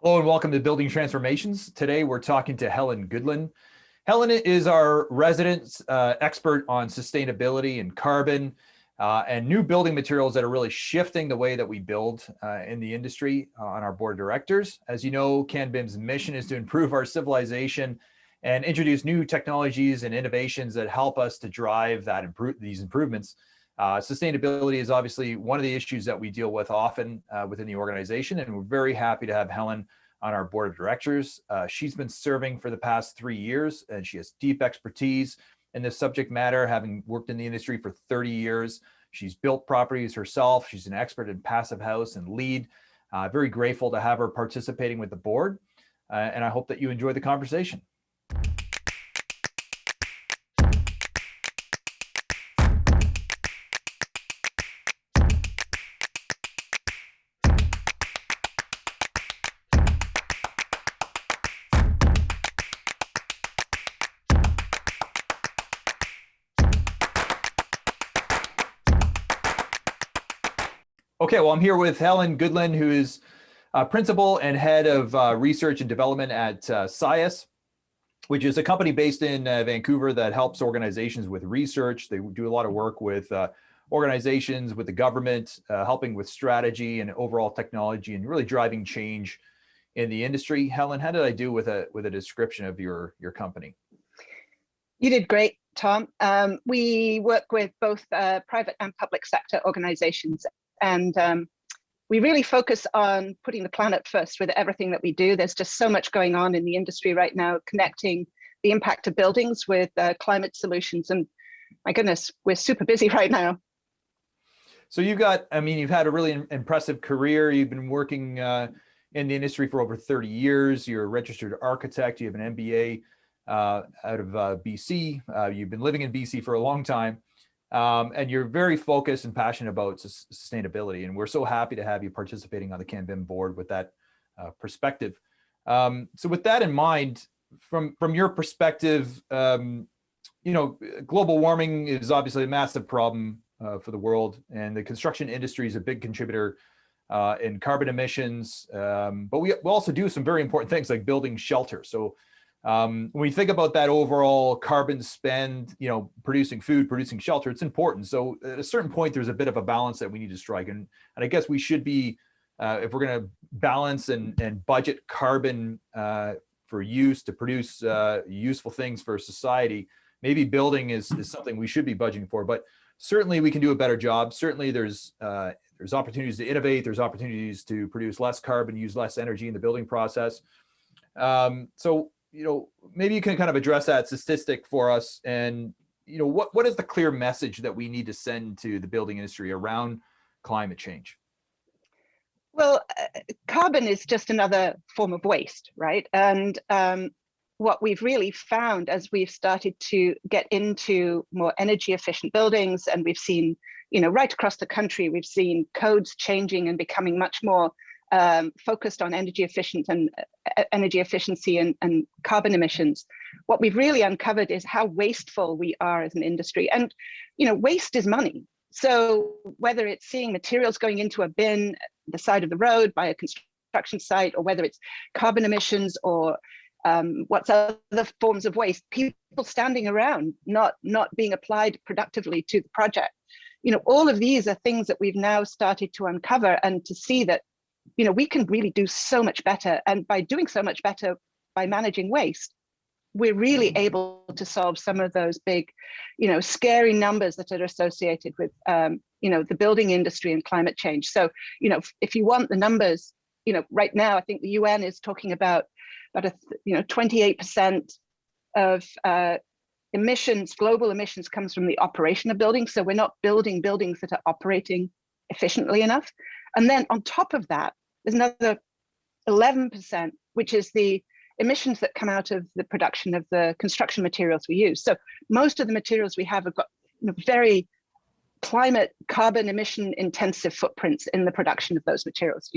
Hello and welcome to Building Transformations. Today we're talking to Helen Goodland. Helen is our resident expert on sustainability and carbon and new building materials that are really shifting the way that we build in the industry on our board of directors. As you know, CanBIM's mission is to improve our civilization and introduce new technologies and innovations that help us to drive these improvements. Sustainability is obviously one of the issues that we deal with often within the organization, and we're very happy to have Helen on our board of directors. She's been serving for the past 3 years, and she has deep expertise in this subject matter, having worked in the industry for 30 years. She's built properties herself. She's an expert in passive house and LEED. Very grateful to have her participating with the board, and I hope that you enjoy the conversation. Okay, well, I'm here with Helen Goodland, who is principal and head of research and development at Scius, which is a company based in Vancouver that helps organizations with research. They do a lot of work with organizations, with the government, helping with strategy and overall technology and really driving change in the industry. Helen, how did I do with a description of your company? You did great, Tom. We work with both private and public sector organizations. And we really focus on putting the planet first with everything that we do. There's just so much going on in the industry right now, connecting the impact of buildings with climate solutions. And my goodness, we're super busy right now. So you've got, you've had a really impressive career. You've been working in the industry for over 30 years. You're a registered architect. You have an MBA out of BC. You've been living in BC for a long time. And you're very focused and passionate about sustainability, and we're so happy to have you participating on the CanBIM board with that perspective. So with that in mind, from your perspective, global warming is obviously a massive problem for the world, and the construction industry is a big contributor in carbon emissions, but we also do some very important things like building shelter. So when we think about that overall carbon spend, producing food, producing shelter, it's important. So at a certain point, there's a bit of a balance that we need to strike. And I guess we should be, if we're going to balance and budget carbon for use to produce useful things for society, maybe building is something we should be budgeting for. But certainly we can do a better job. Certainly there's opportunities to innovate. There's opportunities to produce less carbon, use less energy in the building process. So maybe you can kind of address that statistic for us, and what is the clear message that we need to send to the building industry around climate change? Well, carbon is just another form of waste, right? And what we've really found as we've started to get into more energy efficient buildings, and we've seen, right across the country, we've seen codes changing and becoming much more focused on energy efficiency and carbon emissions. What we've really uncovered is how wasteful we are as an industry. And waste is money. So whether it's seeing materials going into a bin at the side of the road by a construction site, or whether it's carbon emissions or what's other forms of waste, people standing around not being applied productively to the project. All of these are things that we've now started to uncover, and to see that we can really do so much better. And by doing so much better by managing waste, we're really able to solve some of those big, scary numbers that are associated with, the building industry and climate change. So, if you want the numbers, right now, I think the UN is talking about 28% of emissions, global emissions, comes from the operation of buildings. So we're not building buildings that are operating efficiently enough. And then on top of that, there's another 11%, which is the emissions that come out of the production of the construction materials we use. So most of the materials we have got very climate carbon emission intensive footprints in the production of those materials.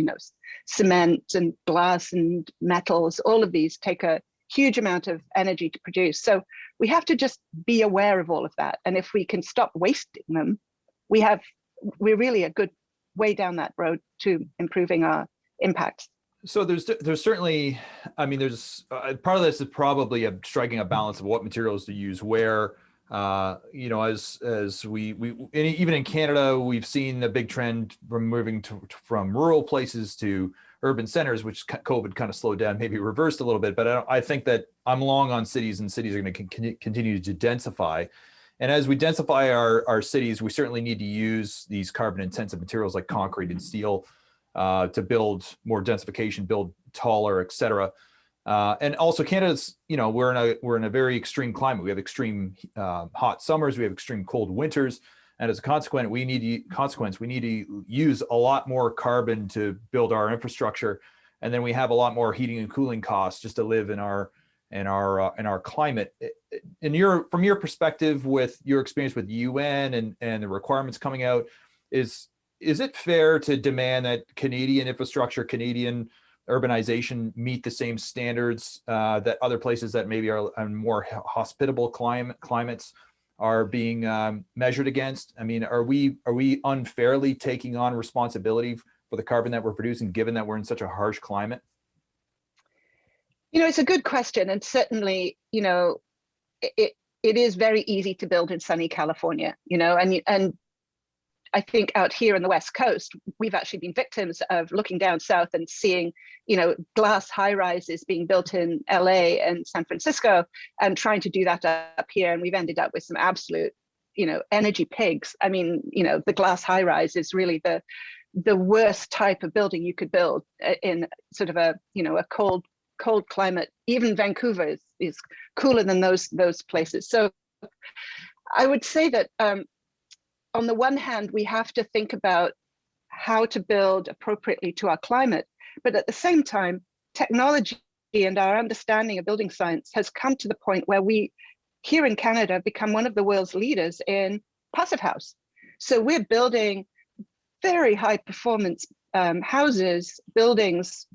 Cement and glass and metals, all of these take a huge amount of energy to produce. So we have to just be aware of all of that. And if we can stop wasting them, we're really a good way down that road to improving our impact. So there's certainly, I mean, there's part of this is probably striking a balance of what materials to use where. You know, as we even in Canada, we've seen a big trend from moving from rural places to urban centers, which COVID kind of slowed down, maybe reversed a little bit. But I think that I'm long on cities, and cities are going to continue to densify. And as we densify our cities, we certainly need to use these carbon intensive materials like concrete and steel to build more densification, build taller, et cetera. And also Canada's, you know, we're in a very extreme climate. We have extreme hot summers, we have extreme cold winters. And as a consequence, we need to use a lot more carbon to build our infrastructure. And then we have a lot more heating and cooling costs just to live in our climate. From your perspective, with your experience with UN and the requirements coming out, is it fair to demand that Canadian infrastructure, Canadian urbanization meet the same standards that other places that maybe are more hospitable climates are being measured against? I mean, are we unfairly taking on responsibility for the carbon that we're producing, given that we're in such a harsh climate? You know, it's a good question, and certainly, you know, it is very easy to build in sunny California, you know, and I think out here in the West Coast, we've actually been victims of looking down south and seeing, you know, glass high rises being built in LA and San Francisco, and trying to do that up here. And we've ended up with some absolute, you know, energy pigs. I mean, you know, the glass high rise is really the worst type of building you could build in sort of a, you know, a cold climate. Even Vancouver is cooler than those places. So I would say that on the one hand, we have to think about how to build appropriately to our climate, but at the same time, technology and our understanding of building science has come to the point where we, here in Canada, have become one of the world's leaders in passive house. So we're building very high performance houses, buildings,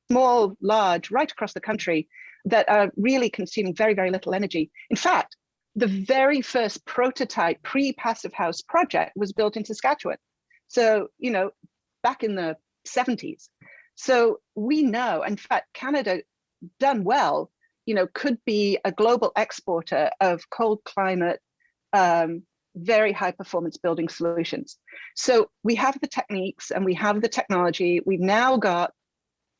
small, large, right across the country, that are really consuming very, very little energy. In fact, the very first prototype pre-passive house project was built in Saskatchewan. So, you know, back in the 70s. So we know, in fact, Canada, done well, you know, could be a global exporter of cold climate, very high performance building solutions. So we have the techniques and we have the technology. We've now got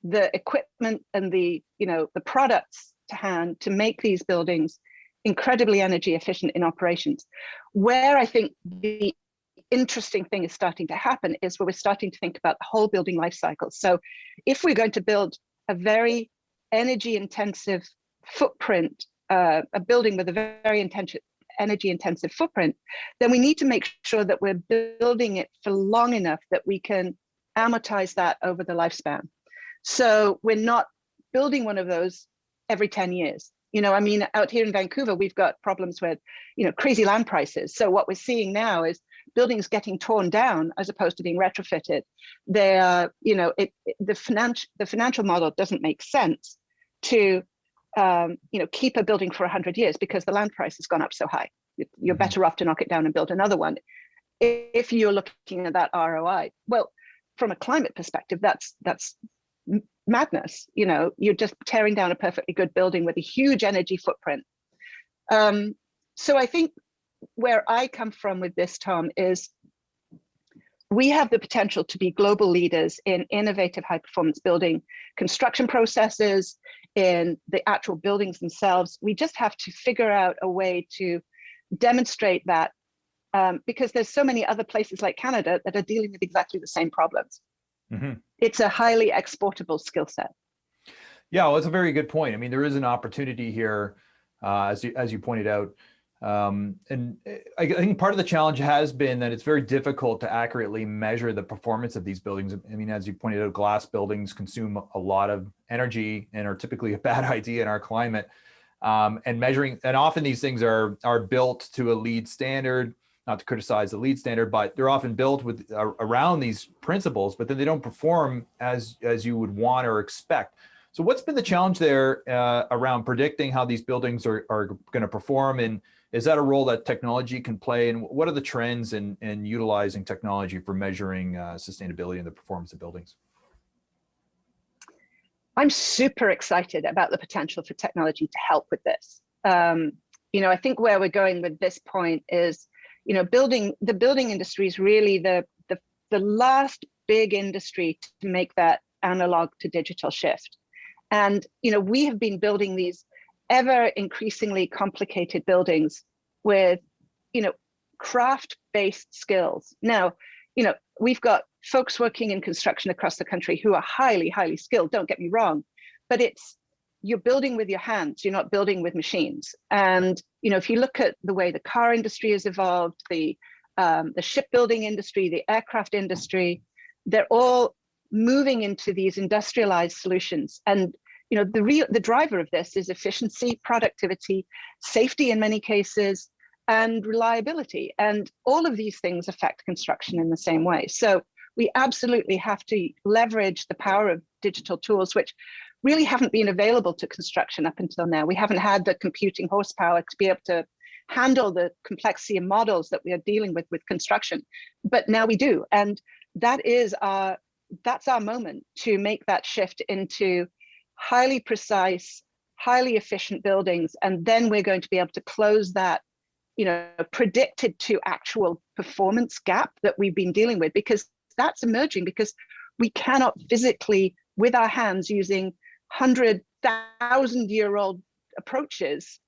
the equipment and the, you know, the products to hand to make these buildings incredibly energy efficient in operations. Where I think the interesting thing is starting to happen is where we're starting to think about the whole building life cycle. So if we're going to build a very energy intensive footprint, a building with a very energy intensive footprint, then we need to make sure that we're building it for long enough that we can amortize that over the lifespan. So we're not building one of those every 10 years. You know, I mean, out here in Vancouver, we've got problems with, you know, crazy land prices. So what we're seeing now is buildings getting torn down as opposed to being retrofitted. They're, you know, the financial model doesn't make sense to, you know, keep a building for 100 years because the land price has gone up so high. You're better off to knock it down and build another one if you're looking at that ROI. Well, from a climate perspective, that's madness. You know, you're just tearing down a perfectly good building with a huge energy footprint. So I think where I come from with this, Tom, is we have the potential to be global leaders in innovative high performance building construction processes, in the actual buildings themselves. We just have to figure out a way to demonstrate that, because there's so many other places like Canada that are dealing with exactly the same problems. Mm-hmm. It's a highly exportable skill set. Yeah, well, it's a very good point. I mean, there is an opportunity here, as you pointed out. And I think part of the challenge has been that it's very difficult to accurately measure the performance of these buildings. I mean, as you pointed out, glass buildings consume a lot of energy and are typically a bad idea in our climate. And measuring, and often these things are built to a LEED standard. Not to criticize the LEED standard, but they're often built with around these principles, but then they don't perform as you would want or expect. So what's been the challenge there around predicting how these buildings are going to perform? And is that a role that technology can play? And what are the trends in utilizing technology for measuring sustainability and the performance of buildings? I'm super excited about the potential for technology to help with this. I think where we're going with this point is, the building industry is really the last big industry to make that analog to digital shift. And, we have been building these ever increasingly complicated buildings with, craft-based skills. Now, we've got folks working in construction across the country who are highly, highly skilled, don't get me wrong, but you're building with your hands, you're not building with machines. And, if you look at the way the car industry has evolved, the shipbuilding industry, the aircraft industry, they're all moving into these industrialized solutions. And, the driver of this is efficiency, productivity, safety in many cases, and reliability. And all of these things affect construction in the same way. So we absolutely have to leverage the power of digital tools, which really haven't been available to construction up until now. We haven't had the computing horsepower to be able to handle the complexity of models that we are dealing with construction, but now we do. And that's our moment to make that shift into highly precise, highly efficient buildings. And then we're going to be able to close that, predicted to actual performance gap that we've been dealing with, because that's emerging, because we cannot physically, with our hands, using 100,000-year-old approaches,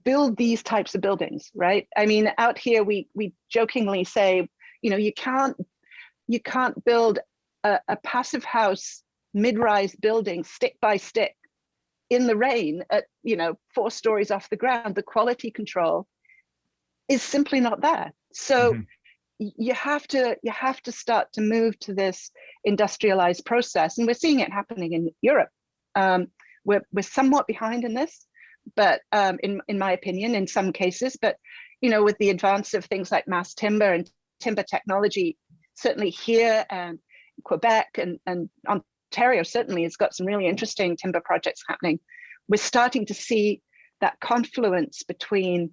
build these types of buildings, right? I mean, out here, we jokingly say, you can't build a passive house mid-rise building stick by stick in the rain at 4 stories off the ground. The quality control is simply not there. So you have to start to move to this industrialized process, and we're seeing it happening in Europe. We're somewhat behind in this, but in my opinion, in some cases, but with the advance of things like mass timber and timber technology, certainly here and Quebec and Ontario certainly has got some really interesting timber projects happening. We're starting to see that confluence between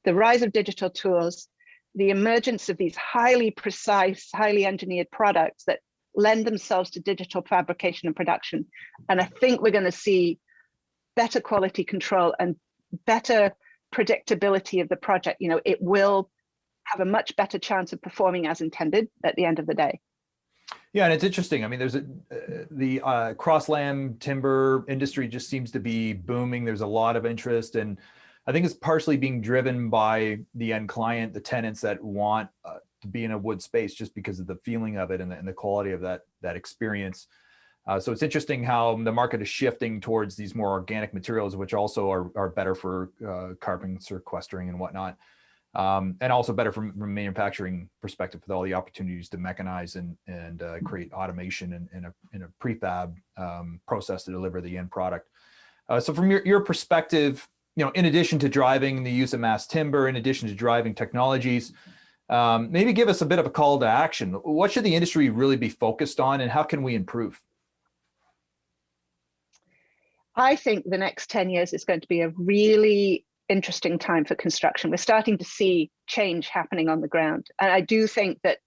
the rise of digital tools, the emergence of these highly precise, highly engineered products that lend themselves to digital fabrication and production. And I think we're going to see better quality control and better predictability of the project. It will have a much better chance of performing as intended at the end of the day. Yeah, and it's interesting. I mean, there's the crossland timber industry just seems to be booming. There's a lot of interest, and I think it's partially being driven by the end client, the tenants that want to be in a wood space just because of the feeling of it and the quality of that experience. So it's interesting how the market is shifting towards these more organic materials, which also are better for carbon sequestering and whatnot. And also better from a manufacturing perspective with all the opportunities to mechanize and create automation in a prefab process to deliver the end product. So from your perspective, in addition to driving the use of mass timber, in addition to driving technologies, maybe give us a bit of a call to action. What should the industry really be focused on, and how can we improve? I think the next 10 years is going to be a really interesting time for construction. We're starting to see change happening on the ground. And I do think that,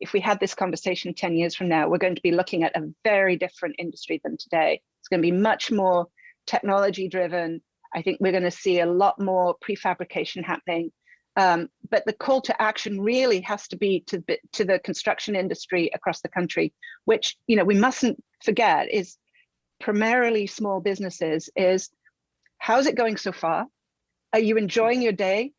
if we had this conversation 10 years from now, we're going to be looking at a very different industry than today. It's going to be much more technology driven. I think we're going to see a lot more prefabrication happening. But the call to action really has to be to the construction industry across the country, which, we mustn't forget is primarily small businesses. Is how's it going so far? Are you enjoying your day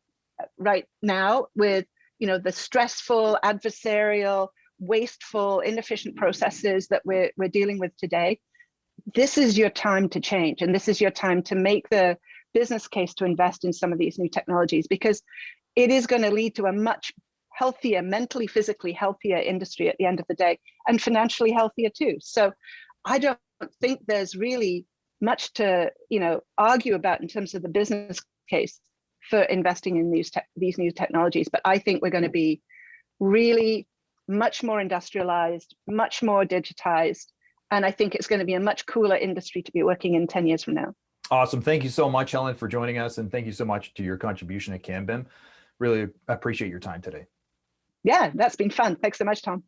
right now with, the stressful, adversarial, wasteful, inefficient processes that we're dealing with today? This is your time to change, and this is your time to make the business case to invest in some of these new technologies, because it is going to lead to a much healthier, mentally, physically healthier industry at the end of the day, and financially healthier too. So I don't think there's really much to argue about in terms of the business case for investing in these new technologies. But I think we're going to be really much more industrialized, much more digitized, and I think it's going to be a much cooler industry to be working in 10 years from now. Awesome. Thank you so much, Helen, for joining us, and thank you so much to your contribution at CanBIM. Really appreciate your time today. Yeah, that's been fun. Thanks so much, Tom.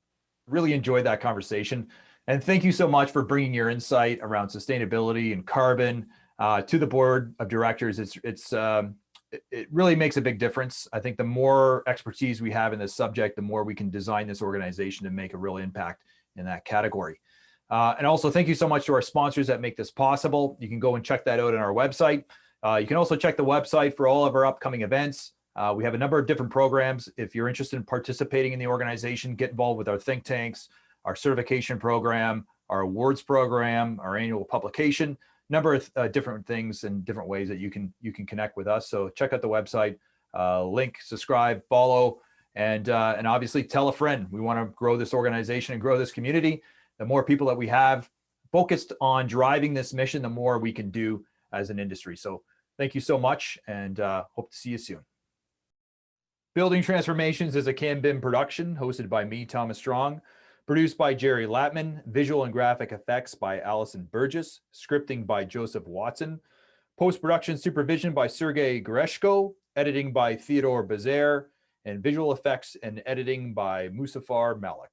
Really enjoyed that conversation. And thank you so much for bringing your insight around sustainability and carbon to the board of directors. It really makes a big difference. I think the more expertise we have in this subject, the more we can design this organization to make a real impact in that category. And also thank you so much to our sponsors that make this possible. You can go and check that out on our website. You can also check the website for all of our upcoming events. We have a number of different programs. If you're interested in participating in the organization, get involved with our think tanks, our certification program, our awards program, our annual publication, number of different things and different ways that you can connect with us. So check out the website, link, subscribe, follow, and obviously tell a friend. We want to grow this organization and grow this community. The more people that we have focused on driving this mission, the more we can do as an industry. So thank you so much, and hope to see you soon. Building Transformations is a CanBIM production hosted by me, Thomas Strong, produced by Jerry Latman, visual and graphic effects by Allison Burgess, scripting by Joseph Watson, post-production supervision by Sergey Greshko, editing by Theodore Bazaar, and visual effects and editing by Musafar Malik.